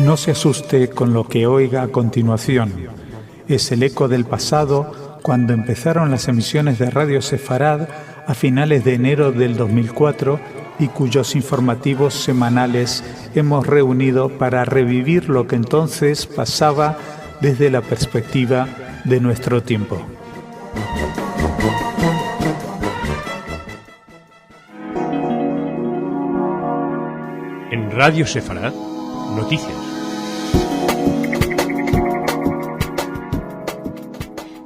No se asuste con lo que oiga a continuación. Es el eco del pasado cuando empezaron las emisiones de Radio Sefarad a finales de enero del 2004 y cuyos informativos semanales hemos reunido para revivir lo que entonces pasaba desde la perspectiva de nuestro tiempo. En Radio Sefarad, noticias.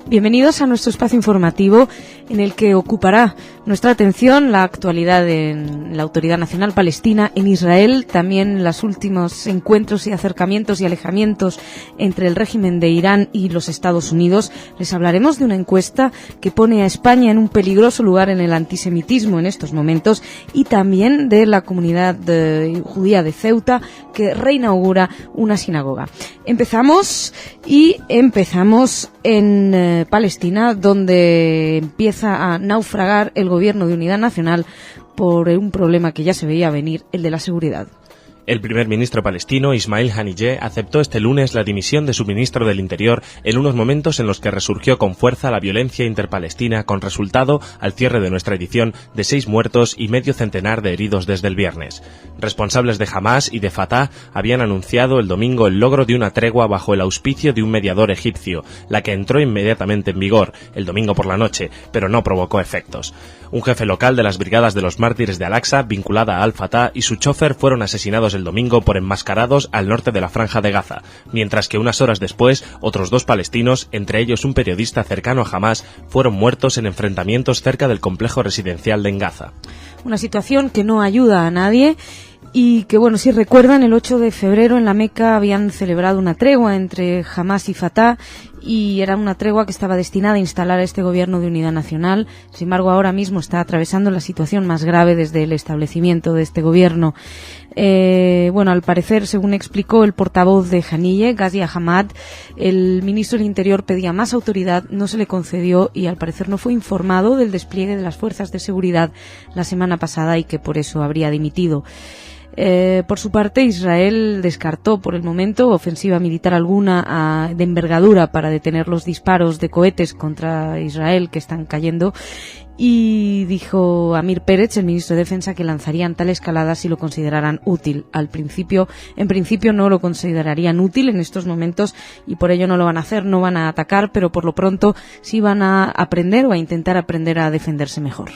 Bienvenidos a nuestro espacio informativo en el que ocupará nuestra atención la actualidad en la Autoridad Nacional Palestina en Israel, también los últimos encuentros y acercamientos y alejamientos entre el régimen de Irán y los Estados Unidos. Les hablaremos de una encuesta que pone a España en un peligroso lugar en el antisemitismo en estos momentos y también de la comunidad judía de Ceuta que reinaugura una sinagoga. Empezamos en Palestina, donde empieza a naufragar el gobierno de unidad nacional por un problema que ya se veía venir, el de la seguridad. El primer ministro palestino, Ismail Haniyeh, aceptó este lunes la dimisión de su ministro del Interior en unos momentos en los que resurgió con fuerza la violencia interpalestina, con resultado, al cierre de nuestra edición, de 6 muertos y medio centenar de heridos desde el viernes. Responsables de Hamás y de Fatah habían anunciado el domingo el logro de una tregua bajo el auspicio de un mediador egipcio, la que entró inmediatamente en vigor, el domingo por la noche, pero no provocó efectos. Un jefe local de las Brigadas de los Mártires de Al-Aqsa, vinculada a Al-Fatah, y su chofer fueron asesinados el domingo por enmascarados al norte de la Franja de Gaza, mientras que unas horas después, otros 2 palestinos, entre ellos un periodista cercano a Hamás, fueron muertos en enfrentamientos cerca del complejo residencial de Gaza. Una situación que no ayuda a nadie. Y que, bueno, si recuerdan, el 8 de febrero en la Meca habían celebrado una tregua entre Hamás y Fatah y era una tregua que estaba destinada a instalar a este gobierno de unidad nacional. Sin embargo, ahora mismo está atravesando la situación más grave desde el establecimiento de este gobierno. Al parecer, según explicó el portavoz de Haniyeh, Ghazi Hamad, el ministro del Interior pedía más autoridad, no se le concedió y al parecer no fue informado del despliegue de las fuerzas de seguridad la semana pasada y que por eso habría dimitido. Por su parte, Israel descartó por el momento ofensiva militar alguna de envergadura para detener los disparos de cohetes contra Israel que están cayendo y dijo Amir Peretz, el ministro de Defensa, que lanzarían tal escalada si lo consideraran útil. En principio no lo considerarían útil en estos momentos y por ello no lo van a hacer, no van a atacar, pero por lo pronto sí van a aprender o a intentar aprender a defenderse mejor.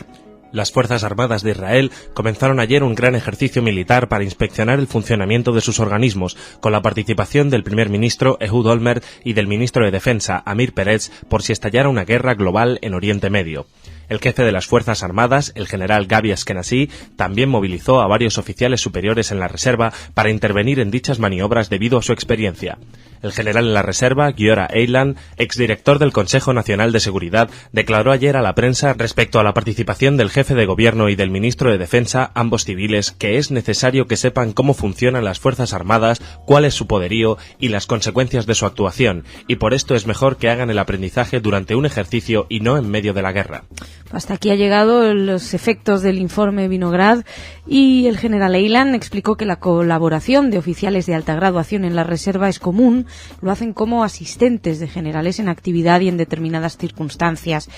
Las Fuerzas Armadas de Israel comenzaron ayer un gran ejercicio militar para inspeccionar el funcionamiento de sus organismos, con la participación del primer ministro Ehud Olmert y del ministro de Defensa Amir Peretz, por si estallara una guerra global en Oriente Medio. El jefe de las Fuerzas Armadas, el general Gabi Ashkenazi, también movilizó a varios oficiales superiores en la reserva para intervenir en dichas maniobras debido a su experiencia. El general en la reserva, Giora Eilan, exdirector del Consejo Nacional de Seguridad, declaró ayer a la prensa respecto a la participación del jefe de gobierno y del ministro de Defensa, ambos civiles, que es necesario que sepan cómo funcionan las Fuerzas Armadas, cuál es su poderío y las consecuencias de su actuación, y por esto es mejor que hagan el aprendizaje durante un ejercicio y no en medio de la guerra. Hasta aquí ha llegado los efectos del informe Vinograd y el general Eilan explicó que la colaboración de oficiales de alta graduación en la reserva es común, lo hacen como asistentes de generales en actividad y en determinadas circunstancias.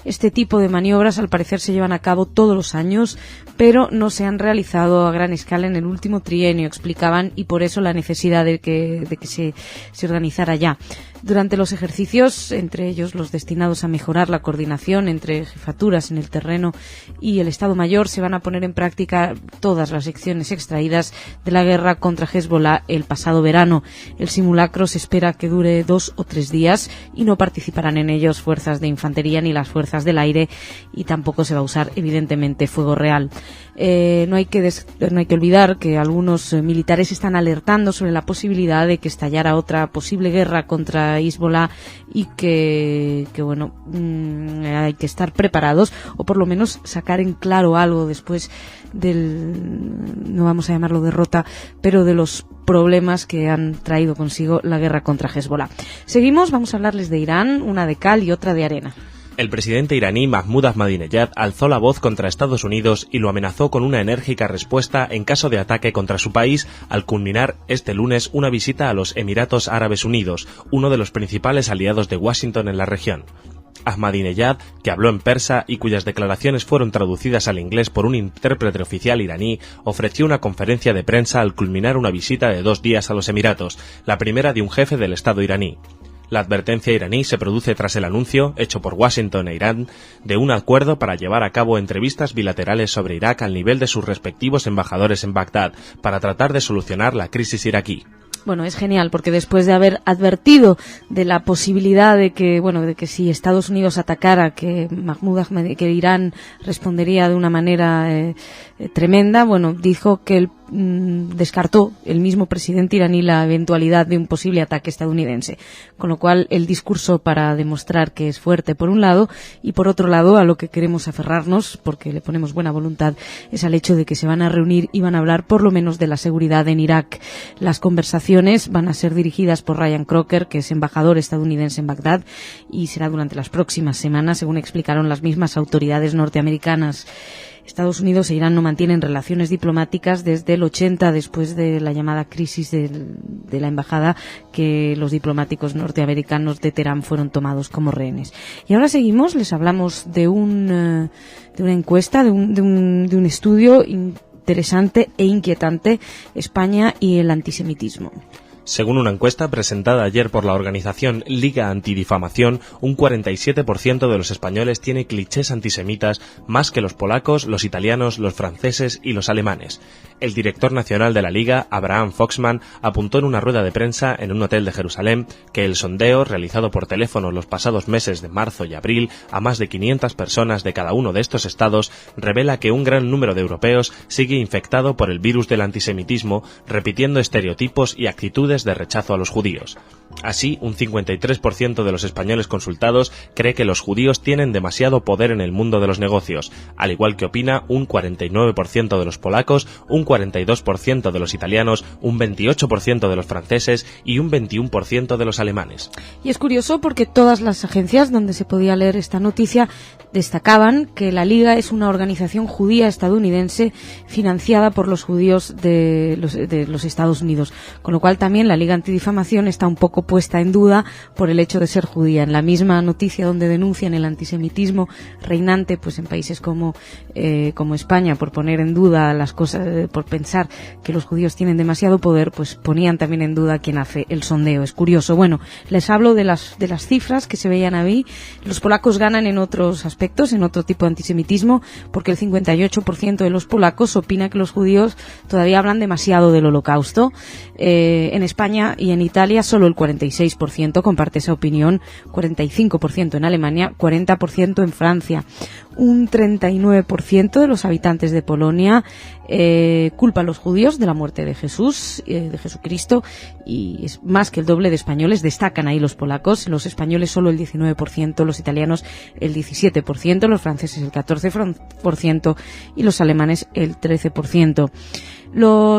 Este tipo de maniobras al parecer se llevan a cabo todos los años, pero no se han realizado a gran escala en el último trienio, explicaban, y por eso la necesidad de que se organizara ya. Durante los ejercicios, entre ellos los destinados a mejorar la coordinación entre jefaturas en el terreno y el Estado Mayor, se van a poner en práctica todas las lecciones extraídas de la guerra contra Hezbollah el pasado verano. El simulacro se espera que dure 2 o 3 días y no participarán en ellos fuerzas de infantería ni las fuerzas del aire y tampoco se va a usar evidentemente fuego real. No hay que olvidar que algunos militares están alertando sobre la posibilidad de que estallara otra posible guerra contra Hezbollah y que hay que estar preparados o por lo menos sacar en claro algo después no vamos a llamarlo derrota, pero de los problemas que han traído consigo la guerra contra Hezbollah. Seguimos, vamos a hablarles de Irán, una de cal y otra de arena. El presidente iraní Mahmoud Ahmadinejad alzó la voz contra Estados Unidos y lo amenazó con una enérgica respuesta en caso de ataque contra su país al culminar este lunes una visita a los Emiratos Árabes Unidos, uno de los principales aliados de Washington en la región. Ahmadinejad, que habló en persa y cuyas declaraciones fueron traducidas al inglés por un intérprete oficial iraní, ofreció una conferencia de prensa al culminar una visita de 2 días a los Emiratos, la primera de un jefe del Estado iraní. La advertencia iraní se produce tras el anuncio, hecho por Washington e Irán, de un acuerdo para llevar a cabo entrevistas bilaterales sobre Irak al nivel de sus respectivos embajadores en Bagdad, para tratar de solucionar la crisis iraquí. Bueno, es genial porque después de haber advertido de la posibilidad de que si Estados Unidos atacara, que que Irán respondería de una manera tremenda, dijo que descartó el mismo presidente iraní la eventualidad de un posible ataque estadounidense, con lo cual el discurso para demostrar que es fuerte por un lado y por otro lado a lo que queremos aferrarnos, porque le ponemos buena voluntad, es al hecho de que se van a reunir y van a hablar por lo menos de la seguridad en Irak. Las conversaciones van a ser dirigidas por Ryan Crocker, que es embajador estadounidense en Bagdad, y será durante las próximas semanas, según explicaron las mismas autoridades norteamericanas. Estados Unidos e Irán no mantienen relaciones diplomáticas desde el 80, después de la llamada crisis de la embajada, que los diplomáticos norteamericanos de Teherán fueron tomados como rehenes. Y ahora seguimos, les hablamos de una encuesta, de un estudio interesante e inquietante: España y el antisemitismo. Según una encuesta presentada ayer por la organización Liga Antidifamación, un 47% de los españoles tiene clichés antisemitas más que los polacos, los italianos, los franceses y los alemanes. El director nacional de la Liga, Abraham Foxman, apuntó en una rueda de prensa en un hotel de Jerusalén que el sondeo realizado por teléfono los pasados meses de marzo y abril a más de 500 personas de cada uno de estos estados revela que un gran número de europeos sigue infectado por el virus del antisemitismo, repitiendo estereotipos y actitudes de rechazo a los judíos. Así, un 53% de los españoles consultados cree que los judíos tienen demasiado poder en el mundo de los negocios, al igual que opina un 49% de los polacos, un 42% de los italianos, un 28% de los franceses y un 21% de los alemanes. Y es curioso porque todas las agencias donde se podía leer esta noticia destacaban que la Liga es una organización judía estadounidense financiada por los judíos de los Estados Unidos, con lo cual también la Liga Antidifamación está un poco puesta en duda por el hecho de ser judía. En la misma noticia donde denuncian el antisemitismo reinante, pues en países como España, por poner en duda las cosas, por pensar que los judíos tienen demasiado poder, pues ponían también en duda quién hace el sondeo. Es curioso. Bueno, les hablo de las cifras que se veían ahí. Los polacos ganan en otros aspectos, en otro tipo de antisemitismo, porque el 58% de los polacos opina que los judíos todavía hablan demasiado del Holocausto. En España y en Italia solo el 46% comparte esa opinión, 45% en Alemania, 40% en Francia. Un 39% de los habitantes de Polonia culpa a los judíos de la muerte de Jesús, de Jesucristo, y es más que el doble de españoles. Destacan ahí los polacos, los españoles solo el 19%, los italianos el 17%, los franceses el 14% y los alemanes el 13%.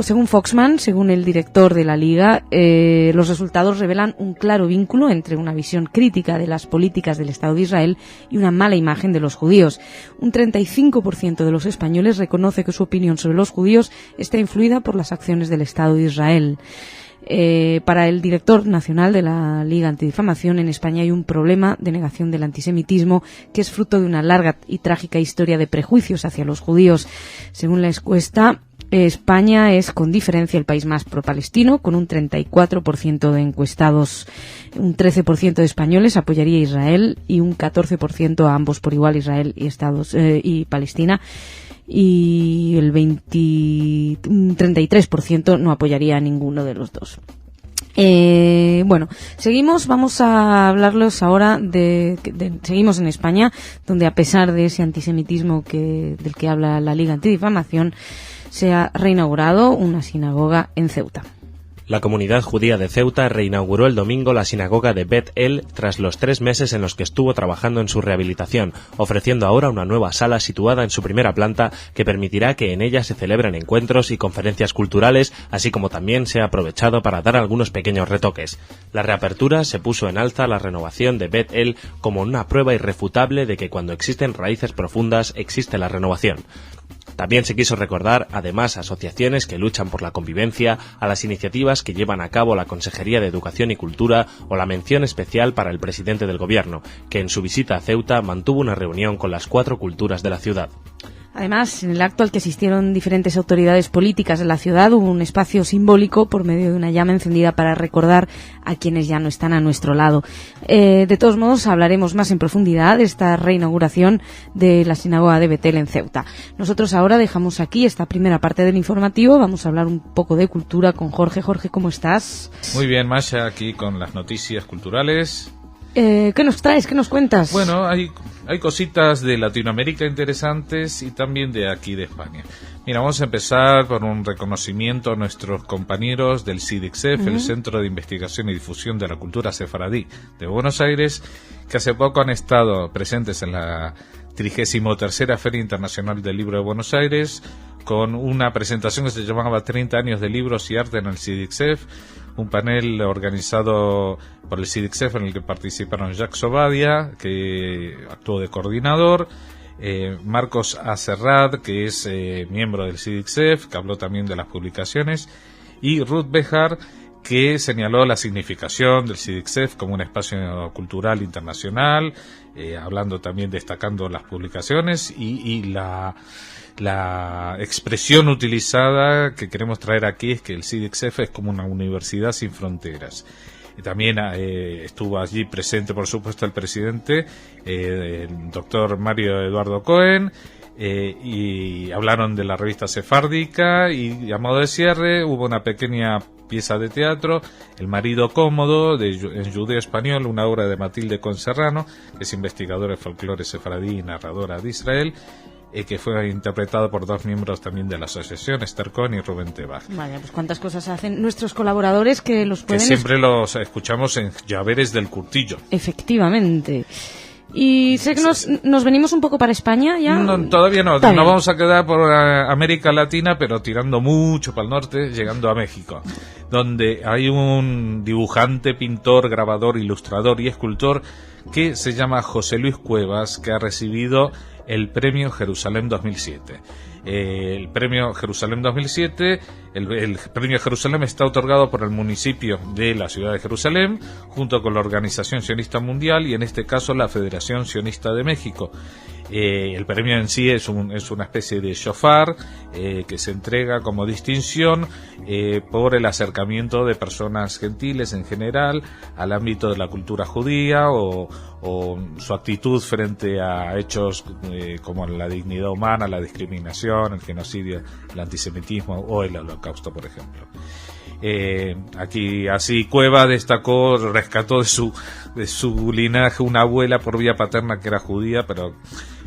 Según Foxman, según el director de la Liga, los resultados revelan un claro vínculo entre una visión crítica de las políticas del Estado de Israel y una mala imagen de los judíos. Un 35% de los españoles reconoce que su opinión sobre los judíos está influida por las acciones del Estado de Israel. Para el director nacional de la Liga Antidifamación, en España hay un problema de negación del antisemitismo que es fruto de una larga y trágica historia de prejuicios hacia los judíos. Según la encuesta, España es con diferencia el país más pro-palestino, con un 34% de encuestados. Un 13% de españoles apoyaría a Israel y un 14% a ambos por igual, Israel y Palestina. Y un 33% no apoyaría a ninguno de los dos. Bueno, seguimos, vamos a hablarles ahora seguimos en España, donde a pesar de ese antisemitismo del que habla la Liga Antidifamación, se ha reinaugurado una sinagoga en Ceuta. La comunidad judía de Ceuta reinauguró el domingo la sinagoga de Bet El tras los 3 meses en los que estuvo trabajando en su rehabilitación, ofreciendo ahora una nueva sala situada en su primera planta que permitirá que en ella se celebren encuentros y conferencias culturales, así como también se ha aprovechado para dar algunos pequeños retoques. La reapertura se puso en alza la renovación de Bet El como una prueba irrefutable de que cuando existen raíces profundas existe la renovación. También se quiso recordar, además, asociaciones que luchan por la convivencia, a las iniciativas que llevan a cabo la Consejería de Educación y Cultura o la mención especial para el presidente del Gobierno, que en su visita a Ceuta mantuvo una reunión con las 4 culturas de la ciudad. Además, en el acto al que asistieron diferentes autoridades políticas de la ciudad hubo un espacio simbólico por medio de una llama encendida para recordar a quienes ya no están a nuestro lado. De todos modos, hablaremos más en profundidad de esta reinauguración de la sinagoga de Bet El en Ceuta. Nosotros ahora dejamos aquí esta primera parte del informativo. Vamos a hablar un poco de cultura con Jorge. Jorge, ¿cómo estás? Muy bien, Masha, aquí con las noticias culturales. ¿Qué nos traes? ¿Qué nos cuentas? Bueno, hay cositas de Latinoamérica interesantes y también de aquí de España. Mira, vamos a empezar por un reconocimiento a nuestros compañeros del CIDICSEF, el Centro de Investigación y Difusión de la Cultura Sefaradí de Buenos Aires, que hace poco han estado presentes en la 33ª Feria Internacional del Libro de Buenos Aires, con una presentación que se llamaba 30 años de libros y arte en el CIDICSEF, un panel organizado por el CIDICSEF en el que participaron Jacques Obadia, que actuó de coordinador, Marcos Acerrad, que es miembro del CIDICSEF, que habló también de las publicaciones, y Ruth Bejar, que señaló la significación del CIDICSEF como un espacio cultural internacional, hablando también, destacando las publicaciones y la expresión utilizada que queremos traer aquí es que el CIDICSEF es como una universidad sin fronteras. Y también estuvo allí presente, por supuesto, el presidente, el doctor Mario Eduardo Cohen, y hablaron de la revista sefárdica, y a modo de cierre hubo una pequeña pieza de teatro, El marido cómodo, en judeo español, una obra de Matilde Conserrano, que es investigadora de folclore sefaradí y narradora de Israel, que fue interpretado por 2 miembros también de la asociación, Esther Cohen y Rubén Tebach. Vaya, pues cuántas cosas hacen nuestros colaboradores que los pueden... Que siempre los escuchamos en Llaveres del Curtillo. Efectivamente. Y sé que nos venimos un poco para España ya. No, todavía no. Nos vamos a quedar por América Latina, pero tirando mucho para el norte, llegando a México, donde hay un dibujante, pintor, grabador, ilustrador y escultor que se llama José Luis Cuevas, que ha recibido el Premio Jerusalén 2007. El Premio Jerusalén 2007, el Premio Jerusalén está otorgado por el municipio de la ciudad de Jerusalén, junto con la Organización Sionista Mundial y en este caso la Federación Sionista de México. El premio en sí es una especie de shofar que se entrega como distinción por el acercamiento de personas gentiles en general al ámbito de la cultura judía o su actitud frente a hechos como la dignidad humana, la discriminación, el genocidio, el antisemitismo o el holocausto, por ejemplo. Aquí así Cueva rescató de su linaje una abuela por vía paterna que era judía, pero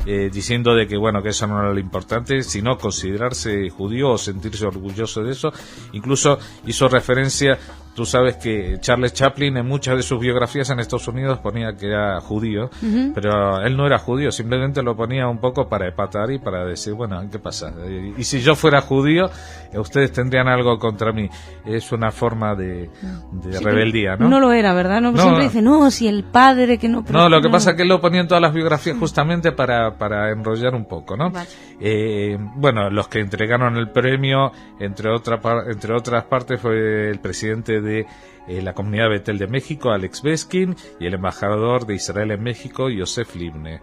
diciendo de que bueno, que eso no era lo importante, sino considerarse judío o sentirse orgulloso de eso. Incluso hizo referencia, tú sabes que Charles Chaplin en muchas de sus biografías en Estados Unidos ponía que era judío, pero él no era judío, simplemente lo ponía un poco para epatar y para decir, bueno, ¿qué pasa? Y si yo fuera judío, ustedes tendrían algo contra mí. Es una forma de rebeldía, ¿no? No lo era, ¿verdad? No, siempre dice, no, si el padre que no... No, lo que pasa es que él lo ponía en todas las biografías justamente para enrollar un poco, ¿no? Vale. Bueno, los que entregaron el premio, entre otras partes, fue el presidente de la comunidad Betel de México, Alex Beskin, y el embajador de Israel en México, Yosef Libne.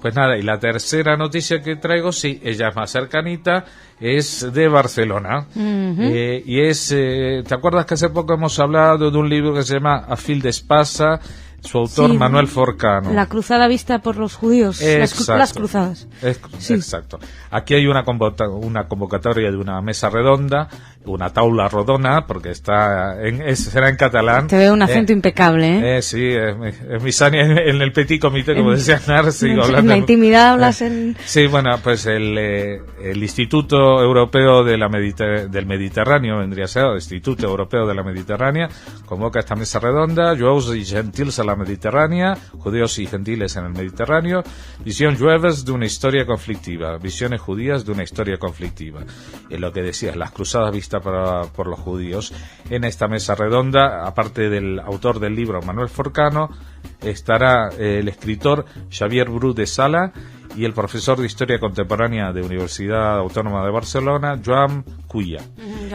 Pues nada, y la tercera noticia que traigo, sí, ella es más cercanita, es de Barcelona. Y es, ¿te acuerdas que hace poco hemos hablado de un libro que se llama A fil d'Espasa? Su autor, sí, Manuel Forcano. La cruzada vista por los judíos. Las cruzadas. Sí. Exacto. Aquí hay una convocatoria de una mesa redonda una taula rodona, porque será en catalán. Te veo un acento impecable, ¿eh? Sí, es mis años en el petit comité, como decía Nar, sigo hablando. En la intimidad hablas en... Sí, bueno, pues el Instituto Europeo del Mediterráneo, vendría a ser, el Instituto Europeo de la Mediterránea, convoca esta mesa redonda, Jueus y Gentils a la Mediterránea, judíos y gentiles en el Mediterráneo, visión jueves de una historia conflictiva, visiones judías de una historia conflictiva. Es lo que decías, las cruzadas vistas por los judíos. En esta mesa redonda, aparte del autor del libro Manuel Forcano, estará el escritor Xavier Bru de Sala y el profesor de Historia Contemporánea de Universidad Autónoma de Barcelona, Joan Cuya.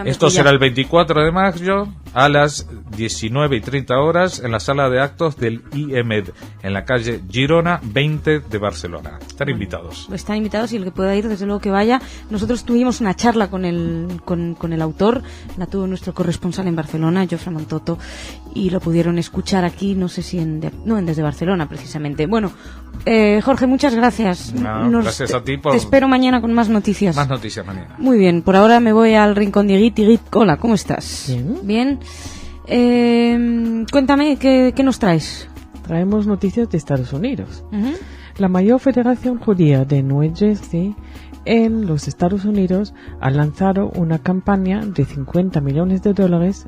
Esto será el 24 de mayo a las 19:30 horas en la sala de actos del IEMED, en la calle Girona 20 de Barcelona. Están invitados. Están invitados y el que pueda ir, desde luego que vaya. Nosotros tuvimos una charla con el autor, la tuvo nuestro corresponsal en Barcelona, Jofre Montoto, y lo pudieron escuchar aquí, no sé si desde Barcelona precisamente. Bueno, Jorge, muchas gracias. Gracias a ti Te espero mañana con más noticias. Más noticias mañana. Muy bien, por ahora me voy al rincón de Git. Hola, ¿cómo estás? Bien. Cuéntame, ¿qué nos traes? Traemos noticias de Estados Unidos. Uh-huh. La mayor federación judía de New Jersey en los Estados Unidos ha lanzado una campaña de $50 millones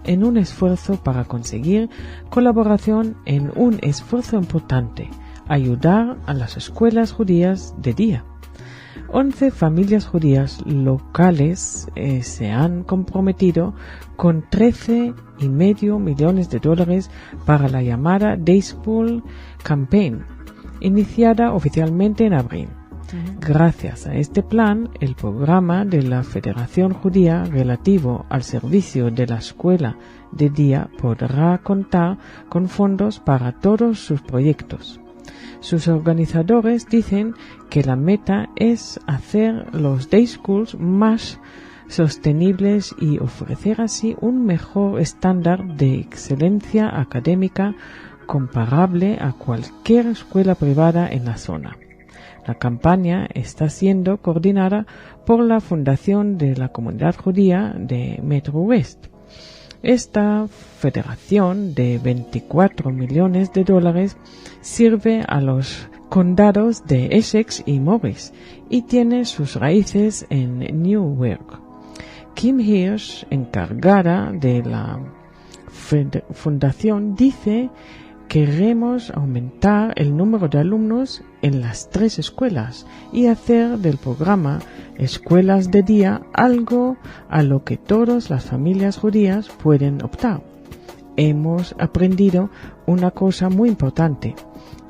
en un esfuerzo para conseguir colaboración en un esfuerzo importante: ayudar a las escuelas judías de día. 11 familias judías locales se han comprometido con $13,5 millones para la llamada Day School Campaign, iniciada oficialmente en abril. Gracias a este plan, el programa de la Federación Judía relativo al servicio de la escuela de día podrá contar con fondos para todos sus proyectos. Sus organizadores dicen que la meta es hacer los day schools más sostenibles y ofrecer así un mejor estándar de excelencia académica comparable a cualquier escuela privada en la zona. La campaña está siendo coordinada por la Fundación de la Comunidad Judía de Metro West. Esta federación de $24 millones sirve a los condados de Essex y Morris y tiene sus raíces en Newark. Kim Hirsch, encargada de la fundación, dice: queremos aumentar el número de alumnos en las 3 escuelas y hacer del programa Escuelas de Día algo a lo que todas las familias judías pueden optar. Hemos aprendido una cosa muy importante,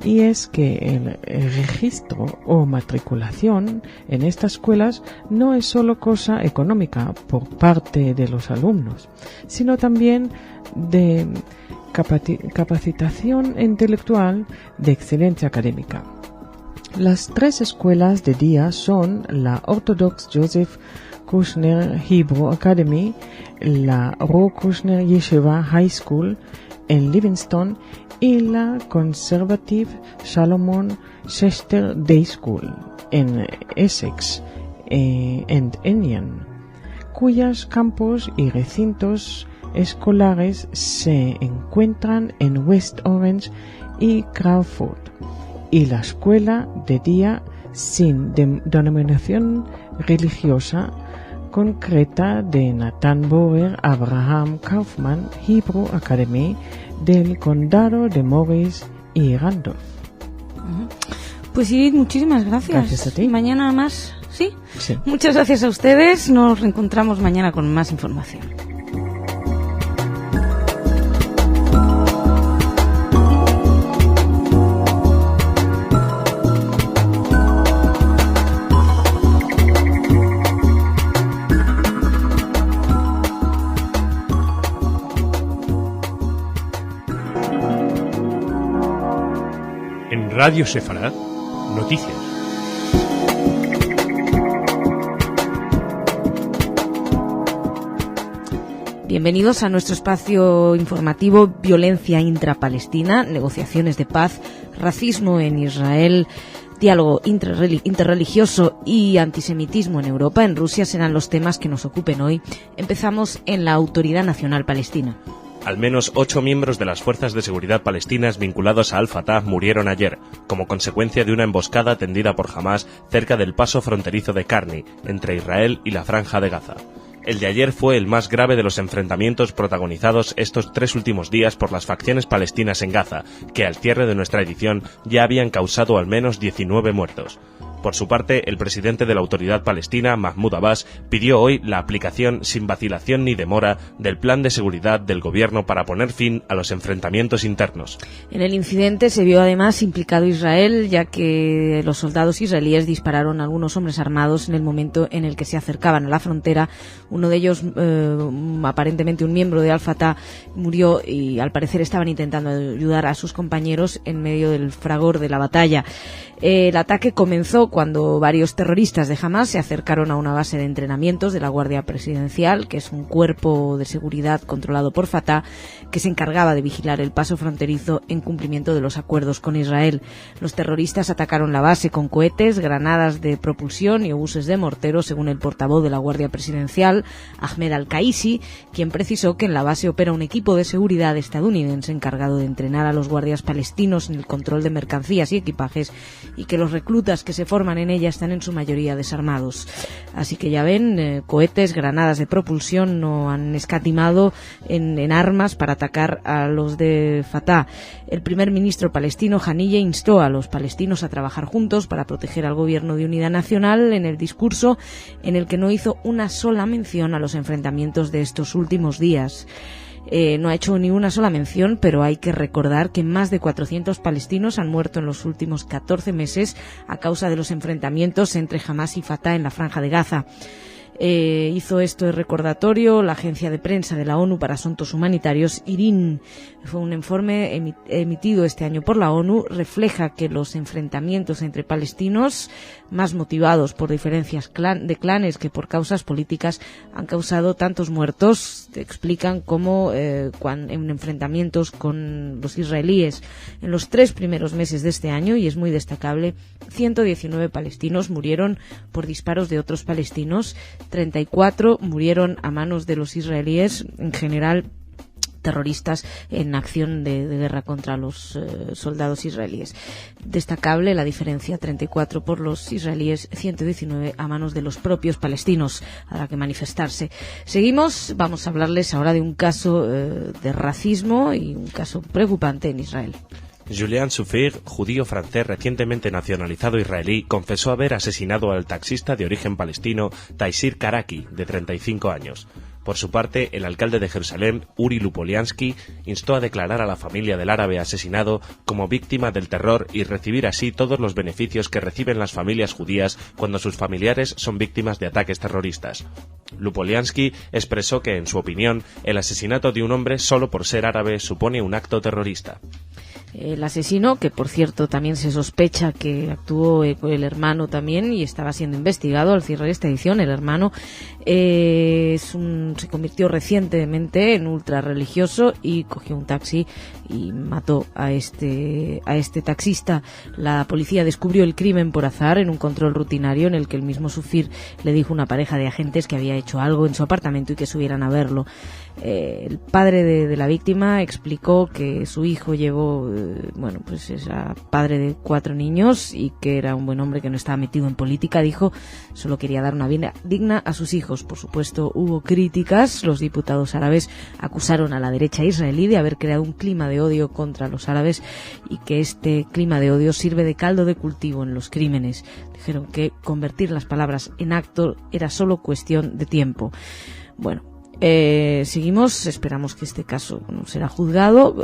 y es que el registro o matriculación en estas escuelas no es solo cosa económica por parte de los alumnos, sino también de capacitación intelectual, de excelencia académica. Las 3 escuelas de día son la Orthodox Joseph Kushner Hebrew Academy, la Ro Kushner Yeshiva High School en Livingston y la Conservative Salomon Schechter Day School en Essex and Ennion, cuyos campos y recintos escolares se encuentran en West Orange y Crawford, y la escuela de día sin denominación religiosa concreta de Nathan Bauer Abraham Kaufman Hebrew Academy del condado de Morris y Randolph. Pues Irid, muchísimas gracias. Gracias a ti. Mañana más, ¿sí? Sí. Muchas gracias a ustedes. Nos reencontramos mañana con más información. Radio Sefarad, noticias. Bienvenidos a nuestro espacio informativo: violencia intrapalestina, negociaciones de paz, racismo en Israel, diálogo interreligioso y antisemitismo en Europa, en Rusia, serán los temas que nos ocupen hoy. Empezamos en la Autoridad Nacional Palestina. Al menos 8 miembros de las fuerzas de seguridad palestinas vinculados a Al-Fatah murieron ayer, como consecuencia de una emboscada tendida por Hamás cerca del paso fronterizo de Karni, entre Israel y la Franja de Gaza. El de ayer fue el más grave de los enfrentamientos protagonizados estos 3 últimos días por las facciones palestinas en Gaza, que al cierre de nuestra edición ya habían causado al menos 19 muertos. Por su parte, el presidente de la Autoridad Palestina, Mahmoud Abbas, pidió hoy la aplicación sin vacilación ni demora del plan de seguridad del gobierno para poner fin a los enfrentamientos internos. En el incidente se vio además implicado Israel, ya que los soldados israelíes dispararon a algunos hombres armados en el momento en el que se acercaban a la frontera. Uno de ellos, aparentemente un miembro de Al-Fatah, murió y al parecer estaban intentando ayudar a sus compañeros en medio del fragor de la batalla. El ataque comenzó cuando varios terroristas de Hamás se acercaron a una base de entrenamientos de la Guardia Presidencial, que es un cuerpo de seguridad controlado por Fatah, que se encargaba de vigilar el paso fronterizo en cumplimiento de los acuerdos con Israel. Los terroristas atacaron la base con cohetes, granadas de propulsión y obuses de mortero, según el portavoz de la Guardia Presidencial, Ahmed Al-Kaisi, quien precisó que en la base opera un equipo de seguridad estadounidense encargado de entrenar a los guardias palestinos en el control de mercancías y equipajes, y que los reclutas que se forman en ella están en su mayoría desarmados. Así que ya ven, cohetes, granadas de propulsión, no han escatimado en armas para atacar a los de Fatah. El primer ministro palestino, Haniyeh, instó a los palestinos a trabajar juntos para proteger al gobierno de unidad nacional en el discurso en el que no hizo una sola mención a los enfrentamientos de estos últimos días. No ha hecho ni una sola mención, pero hay que recordar que más de 400 palestinos han muerto en los últimos 14 meses a causa de los enfrentamientos entre Hamás y Fatah en la Franja de Gaza. Hizo esto de recordatorio la agencia de prensa de la ONU para Asuntos Humanitarios, IRIN. Fue un informe emitido este año por la ONU, refleja que los enfrentamientos entre palestinos, más motivados por diferencias de clanes que por causas políticas, han causado tantos muertos. Explican cómo en enfrentamientos con los israelíes en los 3 primeros meses de este año, y es muy destacable, 119 palestinos murieron por disparos de otros palestinos, 34 murieron a manos de los israelíes, en general terroristas en acción de guerra contra los soldados israelíes. Destacable la diferencia, 34 por los israelíes, 119 a manos de los propios palestinos. Habrá que manifestarse. Seguimos, vamos a hablarles ahora de un caso de racismo y un caso preocupante en Israel. Julian Soufir, judío francés recientemente nacionalizado israelí, confesó haber asesinado al taxista de origen palestino Taysir Karaki, de 35 años. Por su parte, el alcalde de Jerusalén, Uri Lupoliansky, instó a declarar a la familia del árabe asesinado como víctima del terror y recibir así todos los beneficios que reciben las familias judías cuando sus familiares son víctimas de ataques terroristas. Lupoliansky expresó que, en su opinión, el asesinato de un hombre solo por ser árabe supone un acto terrorista. El asesino, que por cierto también se sospecha que actuó el hermano también y estaba siendo investigado al cierre de esta edición, el hermano se convirtió recientemente en ultrarreligioso y cogió un taxi y mató a este taxista. La policía descubrió el crimen por azar en un control rutinario en el que el mismo Soufir le dijo a una pareja de agentes que había hecho algo en su apartamento y que subieran a verlo. El padre de la víctima explicó que su hijo llevó, era padre de 4 niños y que era un buen hombre que no estaba metido en política. Dijo, solo quería dar una vida digna a sus hijos. Por supuesto, hubo críticas. Los diputados árabes acusaron a la derecha israelí de haber creado un clima de odio contra los árabes y que este clima de odio sirve de caldo de cultivo en los crímenes. Dijeron que convertir las palabras en acto era solo cuestión de tiempo. Bueno, seguimos, esperamos que este caso será juzgado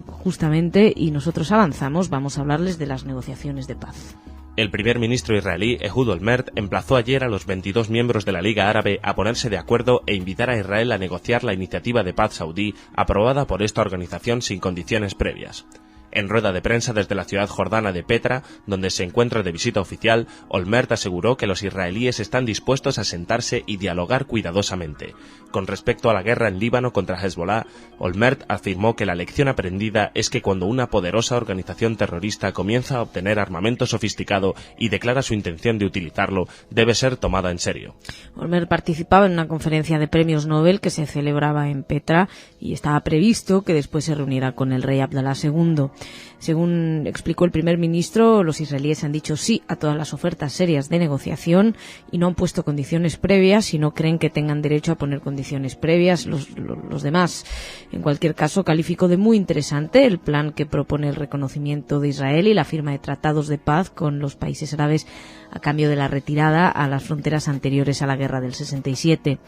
justamente, y nosotros avanzamos, vamos a hablarles de las negociaciones de paz. El primer ministro israelí, Ehud Olmert, emplazó ayer a los 22 miembros de la Liga Árabe a ponerse de acuerdo e invitar a Israel a negociar la iniciativa de paz saudí aprobada por esta organización sin condiciones previas. En rueda de prensa desde la ciudad jordana de Petra, donde se encuentra de visita oficial, Olmert aseguró que los israelíes están dispuestos a sentarse y dialogar cuidadosamente. Con respecto a la guerra en Líbano contra Hezbollah, Olmert afirmó que la lección aprendida es que cuando una poderosa organización terrorista comienza a obtener armamento sofisticado y declara su intención de utilizarlo, debe ser tomada en serio. Olmert participaba en una conferencia de premios Nobel que se celebraba en Petra y estaba previsto que después se reuniera con el rey Abdalá II. Según explicó el primer ministro, los israelíes han dicho sí a todas las ofertas serias de negociación y no han puesto condiciones previas y no creen que tengan derecho a poner condiciones previas los demás. En cualquier caso, calificó de muy interesante el plan que propone el reconocimiento de Israel y la firma de tratados de paz con los países árabes a cambio de la retirada a las fronteras anteriores a la guerra del 67.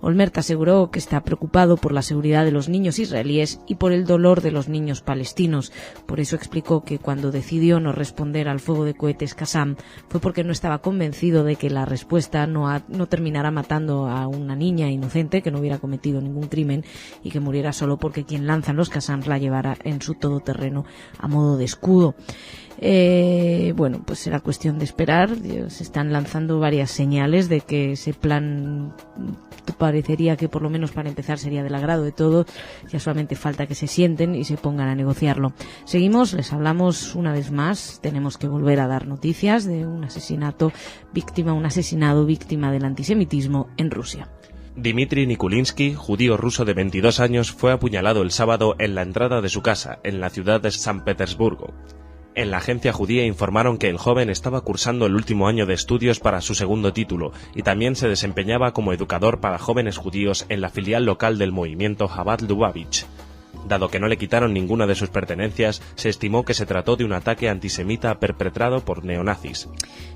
Olmert aseguró que está preocupado por la seguridad de los niños israelíes y por el dolor de los niños palestinos. Por eso explicó que cuando decidió no responder al fuego de cohetes Qassam fue porque no estaba convencido de que la respuesta no terminara matando a una niña inocente que no hubiera cometido ningún crimen y que muriera solo porque quien lanza los Qassam la llevara en su todoterreno a modo de escudo. Bueno, pues será cuestión de esperar. Se están lanzando varias señales de que ese plan parecería que por lo menos para empezar sería del agrado de todos. Ya solamente falta que se sienten y se pongan a negociarlo. Seguimos, les hablamos una vez más. Tenemos que volver a dar noticias de un asesinado víctima del antisemitismo en Rusia. Dmitry Nikulinsky, judío ruso de 22 años, fue apuñalado el sábado en la entrada de su casa, en la ciudad de San Petersburgo. En la agencia judía informaron que el joven estaba cursando el último año de estudios para su segundo título y también se desempeñaba como educador para jóvenes judíos en la filial local del movimiento Chabad Lubavitch. Dado que no le quitaron ninguna de sus pertenencias, se estimó que se trató de un ataque antisemita perpetrado por neonazis.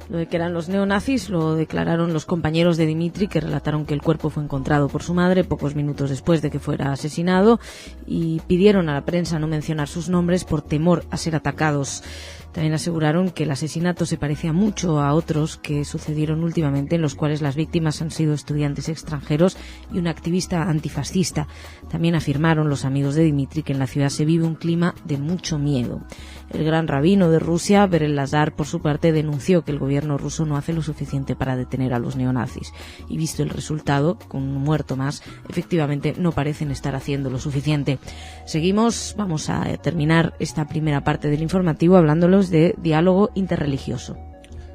Lo de que eran los neonazis lo declararon los compañeros de Dmitry, que relataron que el cuerpo fue encontrado por su madre pocos minutos después de que fuera asesinado y pidieron a la prensa no mencionar sus nombres por temor a ser atacados. También aseguraron que el asesinato se parecía mucho a otros que sucedieron últimamente, en los cuales las víctimas han sido estudiantes extranjeros y un activista antifascista. También afirmaron los amigos de Dmitry que en la ciudad se vive un clima de mucho miedo. El gran rabino de Rusia, Berel Lazar, por su parte, denunció que el gobierno ruso no hace lo suficiente para detener a los neonazis. Y visto el resultado, con un muerto más, efectivamente no parecen estar haciendo lo suficiente. Seguimos, vamos a terminar esta primera parte del informativo hablándolos de diálogo interreligioso.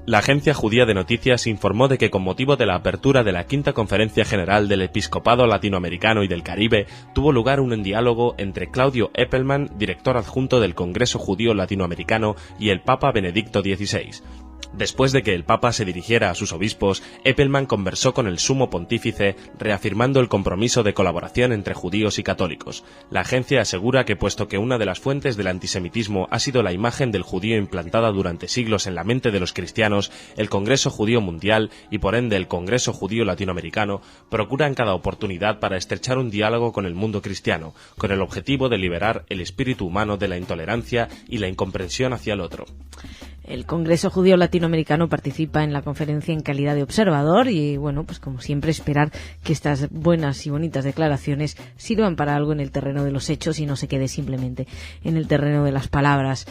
La agencia judía de noticias informó de que con motivo de la apertura de la Quinta Conferencia General del Episcopado Latinoamericano y del Caribe, tuvo lugar un diálogo entre Claudio Eppelman, director adjunto del Congreso Judío Latinoamericano, y el Papa Benedicto XVI. Después de que el Papa se dirigiera a sus obispos, Eppelman conversó con el sumo pontífice, reafirmando el compromiso de colaboración entre judíos y católicos. La agencia asegura que puesto que una de las fuentes del antisemitismo ha sido la imagen del judío implantada durante siglos en la mente de los cristianos, el Congreso Judío Mundial y por ende el Congreso Judío Latinoamericano procuran cada oportunidad para estrechar un diálogo con el mundo cristiano, con el objetivo de liberar el espíritu humano de la intolerancia y la incomprensión hacia el otro. El Congreso Judío Latinoamericano participa en la conferencia en calidad de observador y, bueno, pues como siempre esperar que estas buenas y bonitas declaraciones sirvan para algo en el terreno de los hechos y no se quede simplemente en el terreno de las palabras.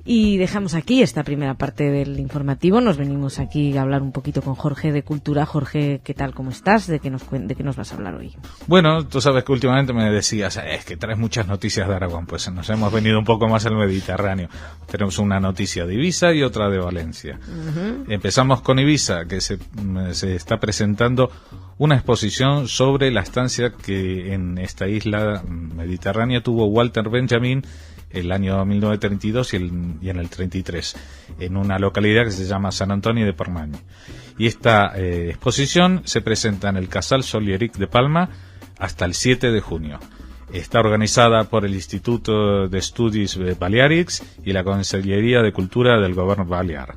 Y dejamos aquí esta primera parte del informativo. Nos venimos aquí a hablar un poquito con Jorge de Cultura. Jorge, ¿qué tal? ¿Cómo estás? ¿De qué nos vas a hablar hoy? Bueno, tú sabes que últimamente me decías, es que traes muchas noticias de Aragón. Pues nos hemos venido un poco más al Mediterráneo. Tenemos una noticia de Ibiza y otra de Valencia. Empezamos con Ibiza, que se está presentando una exposición sobre la estancia que en esta isla mediterránea tuvo Walter Benjamin el año 1932 y en el 33, en una localidad que se llama San Antonio de Portmany. Y esta exposición se presenta en el Casal Solieric de Palma hasta el 7 de junio. Está organizada por el Instituto de Estudis Balearics y la Consellería de Cultura del Gobierno Balear.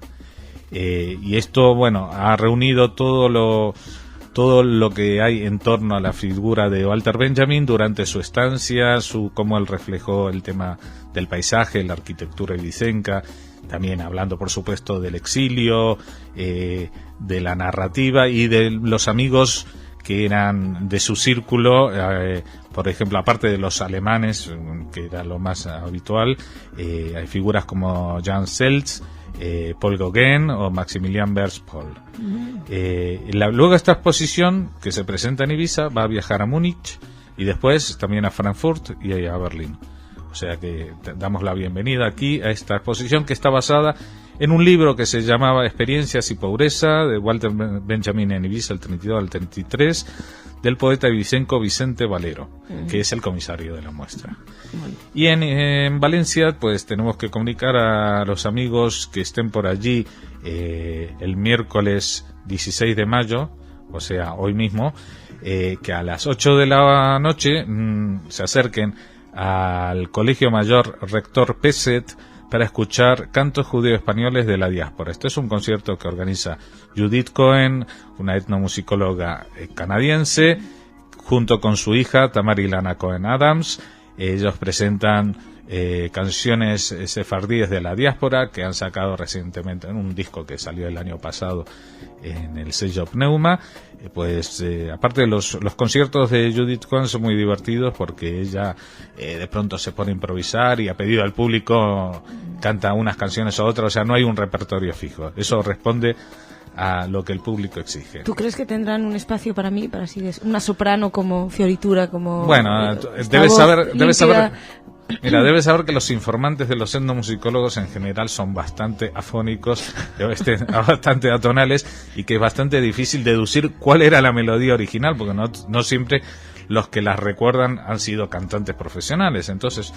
Y esto, bueno, ha reunido todo lo que hay en torno a la figura de Walter Benjamin durante su estancia, cómo él reflejó el tema del paisaje, la arquitectura ibicenca, también hablando por supuesto del exilio, de la narrativa y de los amigos que eran de su círculo, por ejemplo, aparte de los alemanes, que era lo más habitual, hay figuras como Jan Seltz, Paul Gauguin o Maximilian Bergspol. Luego esta exposición, que se presenta en Ibiza, va a viajar a Múnich y después también a Frankfurt y a Berlín. O sea que damos la bienvenida aquí a esta exposición, que está basada en un libro que se llamaba Experiencias y Pobreza, de Walter Benjamin en Ibiza, el 32 al 33, del poeta ibicenco Vicente Valero, que es el comisario de la muestra. Y en Valencia, pues tenemos que comunicar a los amigos que estén por allí el miércoles 16 de mayo, o sea, hoy mismo, que a las 8 de la noche se acerquen al Colegio Mayor Rector Peset para escuchar cantos judeo-españoles de la diáspora. Este es un concierto que organiza Judith Cohen, una etnomusicóloga canadiense, junto con su hija Tamar Ilana Cohen Adams. Ellos presentan canciones sefardíes de la diáspora que han sacado recientemente en un disco que salió el año pasado en el sello Pneuma. Aparte de los conciertos de Judith Cohen son muy divertidos, porque ella de pronto se pone a improvisar y a pedido al público canta unas canciones o otras, o sea, no hay un repertorio fijo. Eso responde a lo que el público exige. ¿Tú crees que tendrán un espacio para mí, para así una soprano como Fioritura, como... Bueno, debes saber... Mira, debes saber que los informantes de los etnomusicólogos en general son bastante afónicos, bastante atonales, y que es bastante difícil deducir cuál era la melodía original, porque no siempre los que las recuerdan han sido cantantes profesionales. Entonces,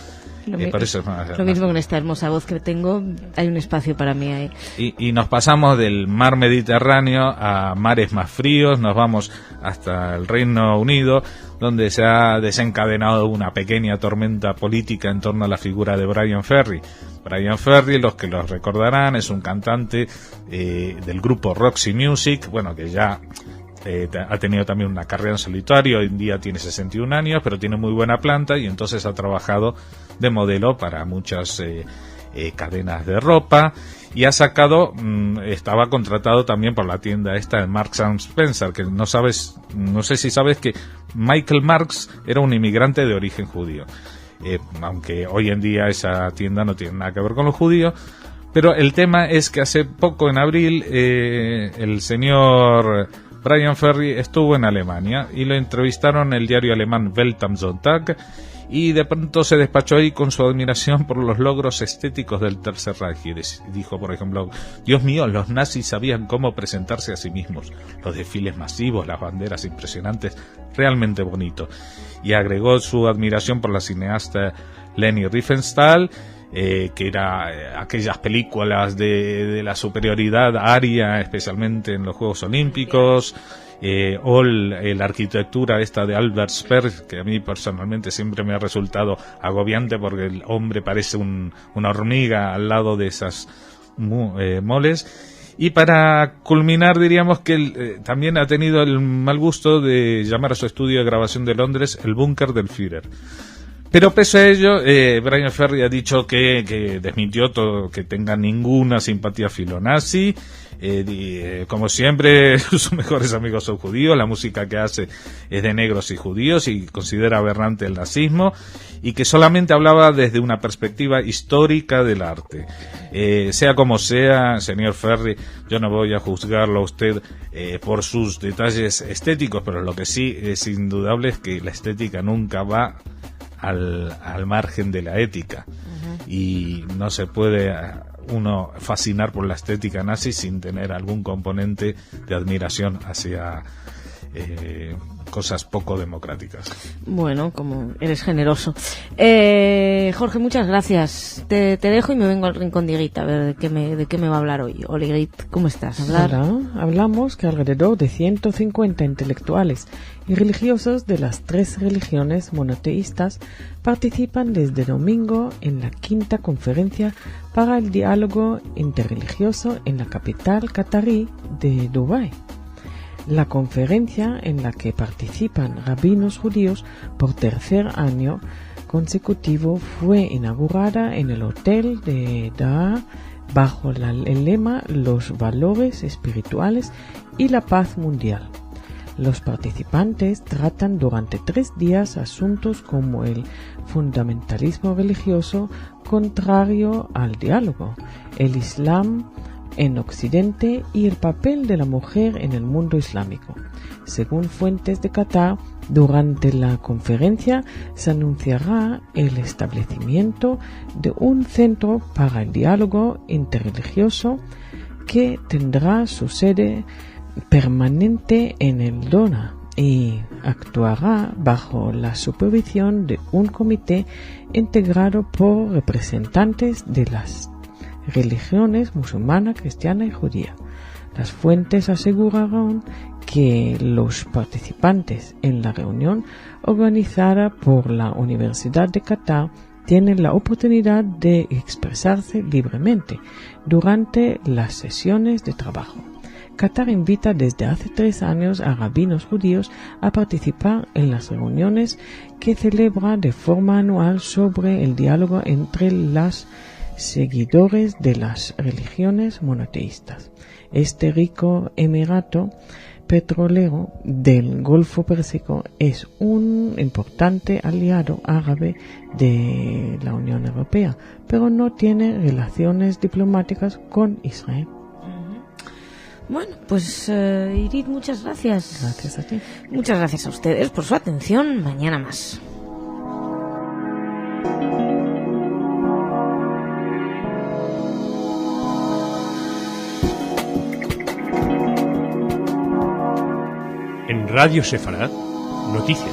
por eso lo mismo con esta hermosa voz que tengo, hay un espacio para mí ahí. Y nos pasamos del mar Mediterráneo a mares más fríos, nos vamos hasta el Reino Unido, donde se ha desencadenado una pequeña tormenta política en torno a la figura de Brian Ferry. Brian Ferry, los que lo recordarán, es un cantante del grupo Roxy Music, bueno, que ya ha tenido también una carrera en solitario. Hoy en día tiene 61 años, pero tiene muy buena planta, y entonces ha trabajado de modelo para muchas cadenas de ropa, y ha sacado, estaba contratado también por la tienda esta de Marks & Spencer, que no sé si sabes que Michael Marks era un inmigrante de origen judío, aunque hoy en día esa tienda no tiene nada que ver con los judíos. Pero el tema es que hace poco, en abril, el señor Brian Ferry estuvo en Alemania y lo entrevistaron en el diario alemán Welt am Sonntag, y de pronto se despachó ahí con su admiración por los logros estéticos del Tercer Reich. Y dijo, por ejemplo: Dios mío, los nazis sabían cómo presentarse a sí mismos, los desfiles masivos, las banderas impresionantes, realmente bonito. Y agregó su admiración por la cineasta Leni Riefenstahl, que era aquellas películas de la superioridad aria, especialmente en los Juegos Olímpicos, o la arquitectura esta de Albert Speer, que a mí personalmente siempre me ha resultado agobiante, porque el hombre parece una hormiga al lado de esas moles. Y para culminar, diríamos que también ha tenido el mal gusto de llamar a su estudio de grabación de Londres el búnker del Führer. Pero pese a ello, Brian Ferry ha dicho que desmintió todo, que tenga ninguna simpatía filonazi. Como siempre, sus mejores amigos son judíos, la música que hace es de negros y judíos, y considera aberrante el nazismo, y que solamente hablaba desde una perspectiva histórica del arte. Sea como sea, señor Ferry, yo no voy a juzgarlo a usted por sus detalles estéticos, pero lo que sí es indudable es que la estética nunca va al margen de la ética. Y no se puede uno fascinar por la estética nazi sin tener algún componente de admiración hacia cosas poco democráticas. Bueno, como eres generoso. Jorge, muchas gracias. Te dejo y me vengo al rincón de Iguit a ver de qué me va a hablar hoy. Hola, Iguit, ¿cómo estás? Hablamos que alrededor de 150 intelectuales y religiosos de las 3 religiones monoteístas participan desde domingo en la 5ª conferencia para el diálogo interreligioso en la capital catarí de Dubái. La conferencia, en la que participan rabinos judíos por 3er año consecutivo, fue inaugurada en el Hotel de Da'a bajo el lema Los valores espirituales y la paz mundial. Los participantes tratan durante 3 días asuntos como el fundamentalismo religioso contrario al diálogo, el Islam en Occidente y el papel de la mujer en el mundo islámico. Según fuentes de Qatar, durante la conferencia se anunciará el establecimiento de un centro para el diálogo interreligioso que tendrá su sede permanente en el Dona y actuará bajo la supervisión de un comité integrado por representantes de las religiones musulmana, cristiana y judía. Las fuentes aseguraron que los participantes en la reunión organizada por la Universidad de Qatar tienen la oportunidad de expresarse libremente durante las sesiones de trabajo. Qatar invita desde hace 3 años a rabinos judíos a participar en las reuniones que celebra de forma anual sobre el diálogo entre los seguidores de las religiones monoteístas. Este rico emirato petrolero del Golfo Pérsico es un importante aliado árabe de la Unión Europea, pero no tiene relaciones diplomáticas con Israel. Bueno, pues Irit, muchas gracias. Gracias a ti. Muchas gracias a ustedes por su atención. Mañana más. En Radio Sefarad, noticias.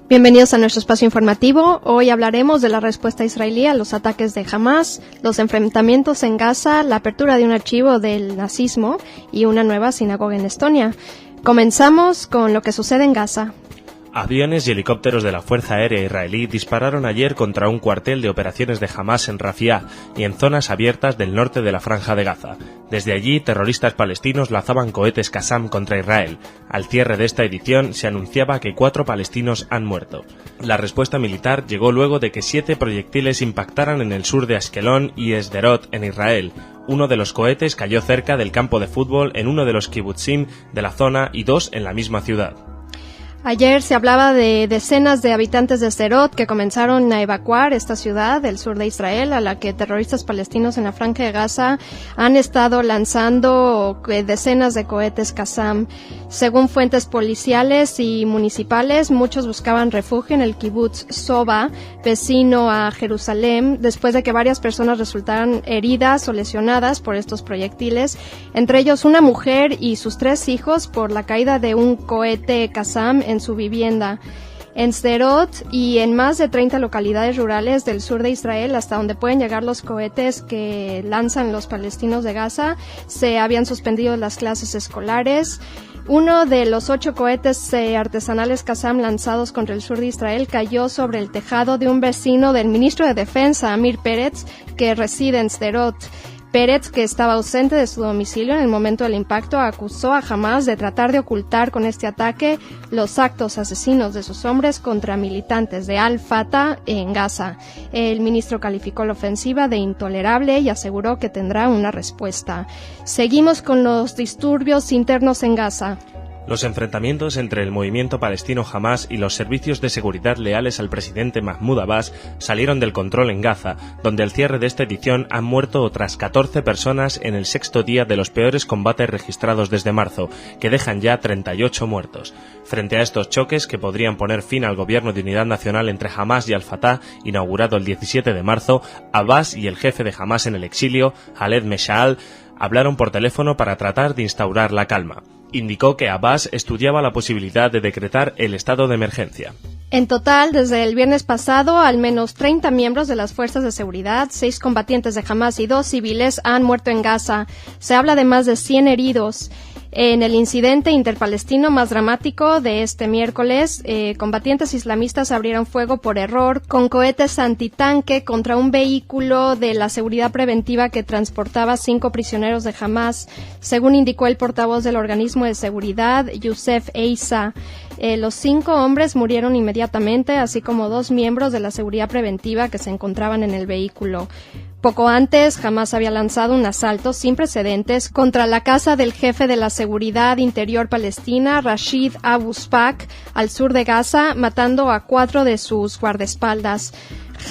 Bienvenidos a nuestro espacio informativo. Hoy hablaremos de la respuesta israelí a los ataques de Hamas, los enfrentamientos en Gaza, la apertura de un archivo del nazismo y una nueva sinagoga en Estonia. Comenzamos con lo que sucede en Gaza. Aviones y helicópteros de la Fuerza Aérea Israelí dispararon ayer contra un cuartel de operaciones de Hamas en Rafia y en zonas abiertas del norte de la Franja de Gaza. Desde allí, terroristas palestinos lanzaban cohetes Qassam contra Israel. Al cierre de esta edición se anunciaba que 4 palestinos han muerto. La respuesta militar llegó luego de que 7 proyectiles impactaran en el sur de Ashkelon y Sderot, en Israel. Uno de los cohetes cayó cerca del campo de fútbol en uno de los kibutzim de la zona y 2 en la misma ciudad. Ayer se hablaba de decenas de habitantes de Sderot que comenzaron a evacuar esta ciudad del sur de Israel, a la que terroristas palestinos en la Franja de Gaza han estado lanzando decenas de cohetes Qassam. Según fuentes policiales y municipales, muchos buscaban refugio en el kibutz Soba, vecino a Jerusalén, después de que varias personas resultaran heridas o lesionadas por estos proyectiles, entre ellos una mujer y sus 3 hijos por la caída de un cohete Qassam en su vivienda. En Sderot y en más de 30 localidades rurales del sur de Israel, hasta donde pueden llegar los cohetes que lanzan los palestinos de Gaza, se habían suspendido las clases escolares. Uno de los 8 cohetes artesanales Qassam lanzados contra el sur de Israel cayó sobre el tejado de un vecino del ministro de Defensa, Amir Peretz, que reside en Sderot. Peretz, que estaba ausente de su domicilio en el momento del impacto, acusó a Hamas de tratar de ocultar con este ataque los actos asesinos de sus hombres contra militantes de Al-Fatah en Gaza. El ministro calificó la ofensiva de intolerable y aseguró que tendrá una respuesta. Seguimos con los disturbios internos en Gaza. Los enfrentamientos entre el movimiento palestino Hamas y los servicios de seguridad leales al presidente Mahmoud Abbas salieron del control en Gaza, donde al cierre de esta edición han muerto otras 14 personas en el 6º día de los peores combates registrados desde marzo, que dejan ya 38 muertos. Frente a estos choques, que podrían poner fin al gobierno de unidad nacional entre Hamas y Al-Fatah, inaugurado el 17 de marzo, Abbas y el jefe de Hamas en el exilio, Khaled Meshaal, hablaron por teléfono para tratar de instaurar la calma. Indicó que Abbas estudiaba la posibilidad de decretar el estado de emergencia. En total, desde el viernes pasado, al menos 30 miembros de las fuerzas de seguridad, 6 combatientes de Hamas y 2 civiles han muerto en Gaza. Se habla de más de 100 heridos. En el incidente interpalestino más dramático de este miércoles, combatientes islamistas abrieron fuego por error con cohetes antitanque contra un vehículo de la seguridad preventiva que transportaba 5 prisioneros de Hamas, según indicó el portavoz del organismo de seguridad, Youssef Eissa. Los 5 hombres murieron inmediatamente, así como 2 miembros de la seguridad preventiva que se encontraban en el vehículo. Poco antes, Hamas había lanzado un asalto sin precedentes contra la casa del jefe de la seguridad interior palestina, Rashid Abu Spaq, al sur de Gaza, matando a 4 de sus guardaespaldas.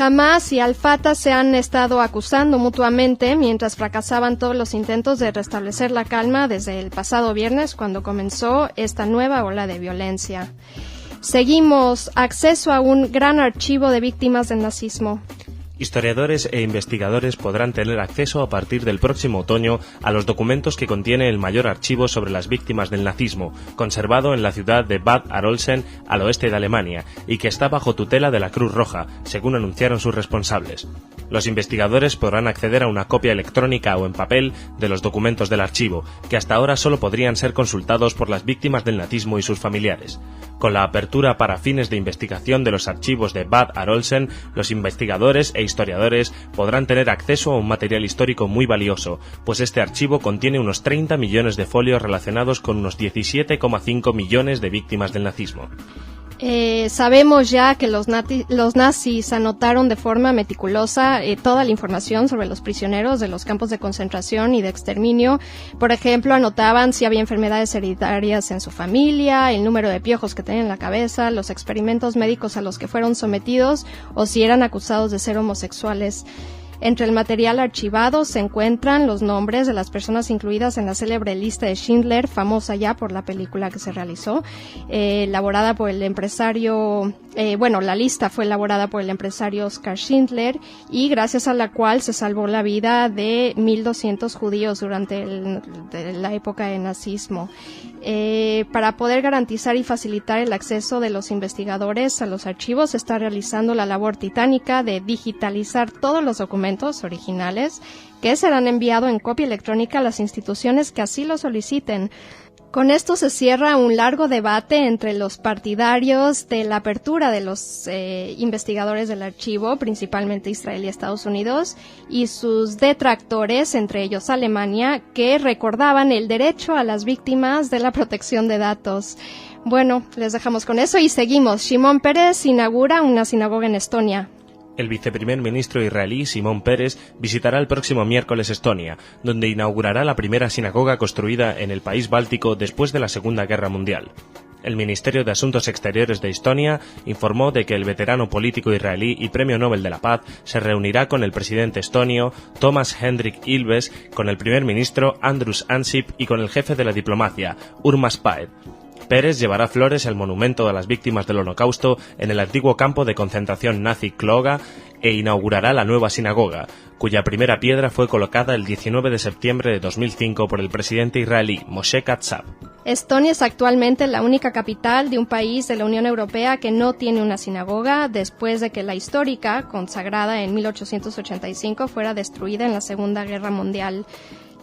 Hamas y Al-Fatah se han estado acusando mutuamente mientras fracasaban todos los intentos de restablecer la calma desde el pasado viernes, cuando comenzó esta nueva ola de violencia. Seguimos. Acceso a un gran archivo de víctimas del nazismo. Historiadores e investigadores podrán tener acceso a partir del próximo otoño a los documentos que contiene el mayor archivo sobre las víctimas del nazismo, conservado en la ciudad de Bad Arolsen, al oeste de Alemania, y que está bajo tutela de la Cruz Roja, según anunciaron sus responsables. Los investigadores podrán acceder a una copia electrónica o en papel de los documentos del archivo, que hasta ahora solo podrían ser consultados por las víctimas del nazismo y sus familiares. Con la apertura para fines de investigación de los archivos de Bad Arolsen, los investigadores e historiadores podrán tener acceso a un material histórico muy valioso, pues este archivo contiene unos 30 millones de folios relacionados con unos 17,5 millones de víctimas del nazismo. Sabemos ya que los nazis anotaron de forma meticulosa toda la información sobre los prisioneros de los campos de concentración y de exterminio. Por ejemplo, anotaban si había enfermedades hereditarias en su familia, el número de piojos que tenían en la cabeza, los experimentos médicos a los que fueron sometidos o si eran acusados de ser homosexuales. Entre el material archivado se encuentran los nombres de las personas incluidas en la célebre lista de Schindler, famosa ya por la película que se realizó, elaborada por el empresario, la lista fue elaborada por el empresario Oskar Schindler y gracias a la cual se salvó la vida de 1.200 judíos durante la época del nazismo. Para poder garantizar y facilitar el acceso de los investigadores a los archivos, se está realizando la labor titánica de digitalizar todos los documentos originales que serán enviados en copia electrónica a las instituciones que así lo soliciten. Con esto se cierra un largo debate entre los partidarios de la apertura de los investigadores del archivo, principalmente Israel y Estados Unidos, y sus detractores, entre ellos Alemania, que recordaban el derecho a las víctimas de la protección de datos. Bueno, les dejamos con eso y seguimos. Shimon Peres inaugura una sinagoga en Estonia. El viceprimer ministro israelí Shimon Peres visitará el próximo miércoles Estonia, donde inaugurará la primera sinagoga construida en el país báltico después de la Segunda Guerra Mundial. El Ministerio de Asuntos Exteriores de Estonia informó de que el veterano político israelí y Premio Nobel de la Paz se reunirá con el presidente estonio Toomas Hendrik Ilves, con el primer ministro Andrus Ansip y con el jefe de la diplomacia, Urmas Paet. Peres llevará flores al monumento a las víctimas del Holocausto en el antiguo campo de concentración nazi Kloga e inaugurará la nueva sinagoga, cuya primera piedra fue colocada el 19 de septiembre de 2005 por el presidente israelí Moshe Katsav. Estonia es actualmente la única capital de un país de la Unión Europea que no tiene una sinagoga después de que la histórica, consagrada en 1885, fuera destruida en la Segunda Guerra Mundial.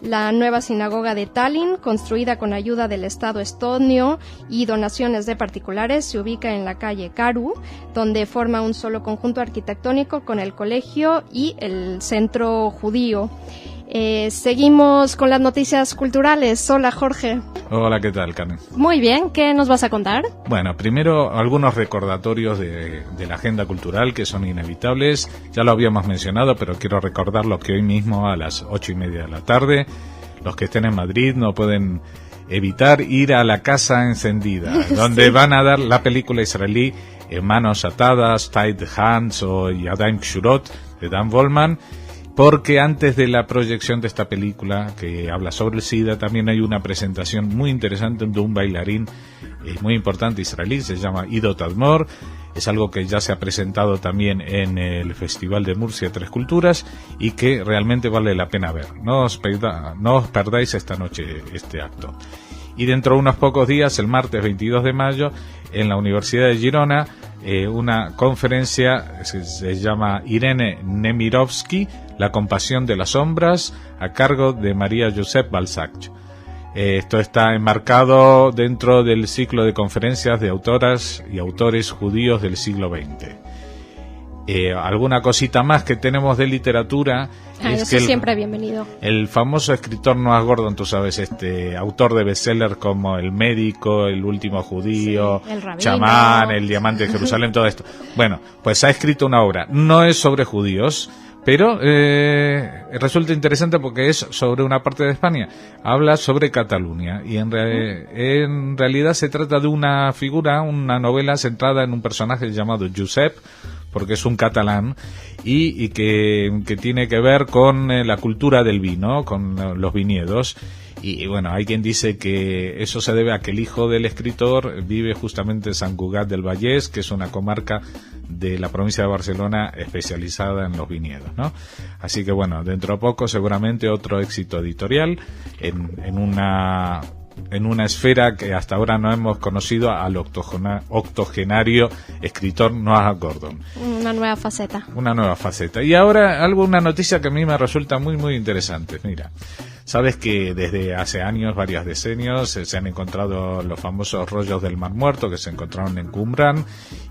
La nueva sinagoga de Tallinn, construida con ayuda del Estado estonio y donaciones de particulares, se ubica en la calle Karu, donde forma un solo conjunto arquitectónico con el colegio y el centro judío. Seguimos con las noticias culturales. Hola, Jorge. Hola, ¿qué tal, Carmen? Muy bien, ¿qué nos vas a contar? Bueno, primero algunos recordatorios de la agenda cultural que son inevitables. Ya lo habíamos mencionado, pero quiero recordarlo que hoy mismo a las 8:30 de la tarde, los que estén en Madrid no pueden evitar ir a la Casa Encendida, donde van a dar la película israelí Manos Atadas, Tied Hands o Yadayim Kshurot de Dan Volman. Porque antes de la proyección de esta película, que habla sobre el SIDA, también hay una presentación muy interesante de un bailarín muy importante israelí, se llama Ido Tadmor. Es algo que ya se ha presentado también en el Festival de Murcia Tres Culturas y que realmente vale la pena ver. No os perdáis esta noche este acto. Y dentro de unos pocos días, el martes 22 de mayo, en la Universidad de Girona, una conferencia se llama Irene Nemirovsky, La compasión de las sombras, a cargo de María Josep Balzac. Esto está enmarcado dentro del ciclo de conferencias de autoras y autores judíos del siglo XX. Alguna cosita más que tenemos de literatura es eso que siempre bienvenido. El famoso escritor Noah Gordon, tú sabes, autor de bestsellers como El médico, El último judío, sí, El rabino, Chamán, El diamante de Jerusalén, todo esto. Bueno, pues ha escrito una obra, no es sobre judíos, Pero resulta interesante porque es sobre una parte de España. Habla sobre Cataluña y en realidad se trata de una figura, una novela centrada en un personaje llamado Josep, porque es un catalán y que tiene que ver con la cultura del vino, con los viñedos. Y bueno, hay quien dice que eso se debe a que el hijo del escritor vive justamente en Sant Cugat del Vallès, que es una comarca de la provincia de Barcelona especializada en los viñedos, ¿no? Así que bueno, dentro de poco seguramente otro éxito editorial en una esfera que hasta ahora no hemos conocido al octogenario escritor Noah Gordon. Una nueva faceta. Una nueva faceta. Y ahora una noticia que a mí me resulta muy muy interesante. Mira, sabes que desde hace años, varios decenios, se han encontrado los famosos rollos del Mar Muerto que se encontraron en Qumran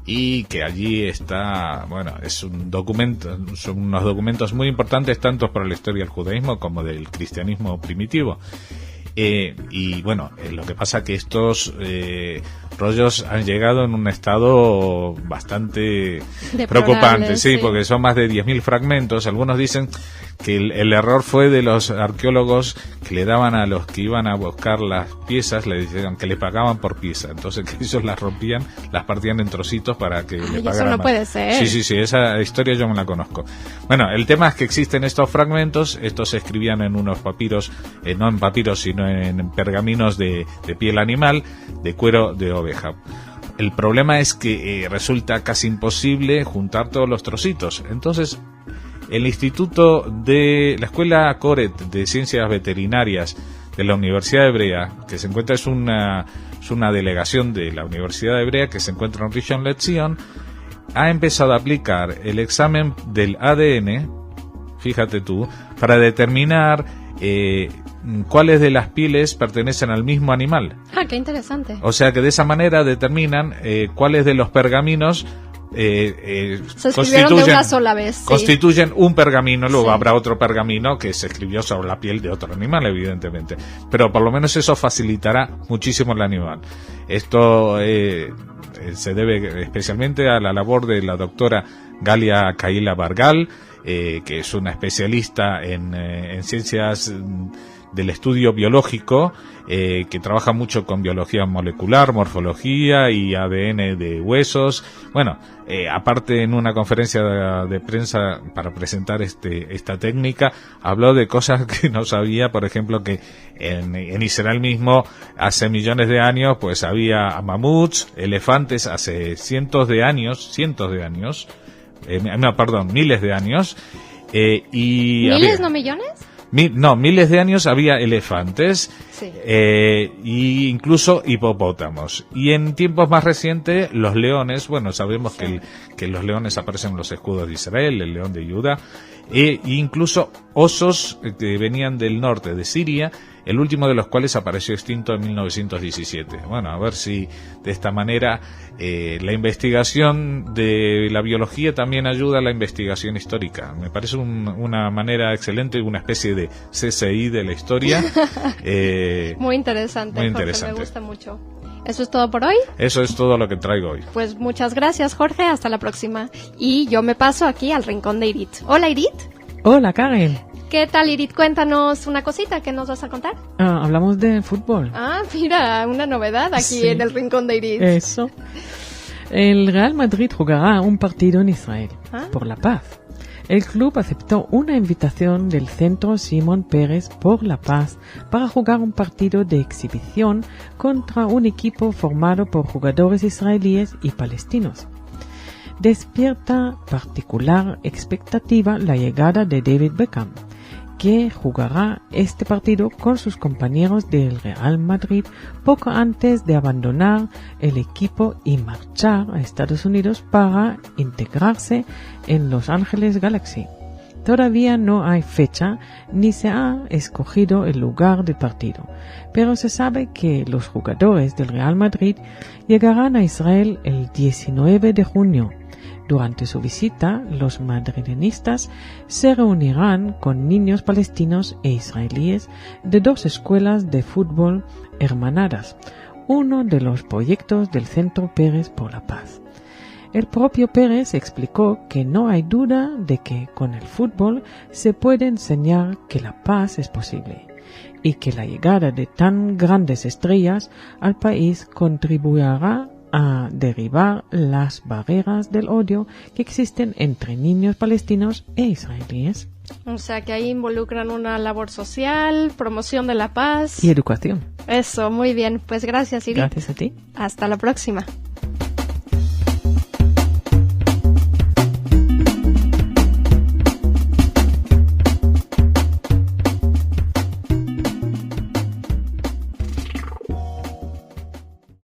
y que allí está, bueno, son unos documentos muy importantes tanto para la historia del judaísmo como del cristianismo primitivo. Y bueno, lo que pasa que estos rollos han llegado en un estado bastante preocupante, sí, porque son más de 10.000 fragmentos. Algunos dicen que el error fue de los arqueólogos que le daban a los que iban a buscar las piezas, le decían que le pagaban por pieza, entonces que ellos las rompían, las partían en trocitos para que le pagaran. Eso no más. puede ser. Sí, esa historia yo me la conozco. Bueno, el tema es que existen estos fragmentos, estos se escribían en unos papiros, no en papiros, sino en pergaminos de piel animal, de cuero de oveja. El problema es que resulta casi imposible juntar todos los trocitos. Entonces, el Instituto de la Escuela Coret de Ciencias Veterinarias de la Universidad Hebrea, que se encuentra, es una delegación de la Universidad Hebrea que se encuentra en Rishon LeZion, ha empezado a aplicar el examen del ADN, fíjate tú, para determinar cuáles de las pieles pertenecen al mismo animal. Ah, qué interesante. O sea que de esa manera determinan cuáles de los pergaminos se escribieron de una sola vez. Sí. Constituyen un pergamino, luego sí. Habrá otro pergamino que se escribió sobre la piel de otro animal, evidentemente. Pero por lo menos eso facilitará muchísimo el animal. Esto se debe especialmente a la labor de la doctora Galia Kaila Bargal, que es una especialista en ciencias del estudio biológico, que trabaja mucho con biología molecular, morfología y ADN de huesos. Bueno, aparte en una conferencia de prensa para presentar esta técnica, habló de cosas que no sabía, por ejemplo que en Israel mismo hace millones de años pues había mamuts, elefantes hace cientos de años, miles de años. ¿Miles, no millones? Miles de años había elefantes, sí. Y incluso hipopótamos. Y en tiempos más recientes, los leones, bueno, sabemos sí. que los leones aparecen en los escudos de Israel, el león de Judá, e incluso osos que venían del norte de Siria, el último de los cuales apareció extinto en 1917. Bueno, a ver si de esta manera la investigación de la biología también ayuda a la investigación histórica. Me parece una manera excelente, una especie de CSI de la historia. Muy interesante, muy Jorge, interesante. me gusta mucho. ¿Eso es todo por hoy? Eso es todo lo que traigo hoy. Pues muchas gracias, Jorge, hasta la próxima. Y yo me paso aquí al rincón de Irit. Hola, Irit. Hola, Karen. ¿Qué tal, Irit? Cuéntanos una cosita, ¿qué nos vas a contar? Hablamos de fútbol. Ah, mira, una novedad aquí sí. en el rincón de Irit. Eso. El Real Madrid jugará un partido en Israel por la paz. El club aceptó una invitación del Centro Simón Peres por la Paz para jugar un partido de exhibición contra un equipo formado por jugadores israelíes y palestinos. Despierta particular expectativa la llegada de David Beckham, que jugará este partido con sus compañeros del Real Madrid poco antes de abandonar el equipo y marchar a Estados Unidos para integrarse en Los Ángeles Galaxy. Todavía no hay fecha ni se ha escogido el lugar del partido, pero se sabe que los jugadores del Real Madrid llegarán a Israel el 19 de junio. Durante su visita, los madrileñistas se reunirán con niños palestinos e israelíes de dos escuelas de fútbol hermanadas, uno de los proyectos del Centro Peres por la Paz. El propio Pérez explicó que no hay duda de que con el fútbol se puede enseñar que la paz es posible y que la llegada de tan grandes estrellas al país contribuirá a derribar las barreras del odio que existen entre niños palestinos e israelíes. O sea que ahí involucran una labor social, promoción de la paz Y educación. Eso, muy bien. Pues gracias, Iri. Gracias a ti. Hasta la próxima.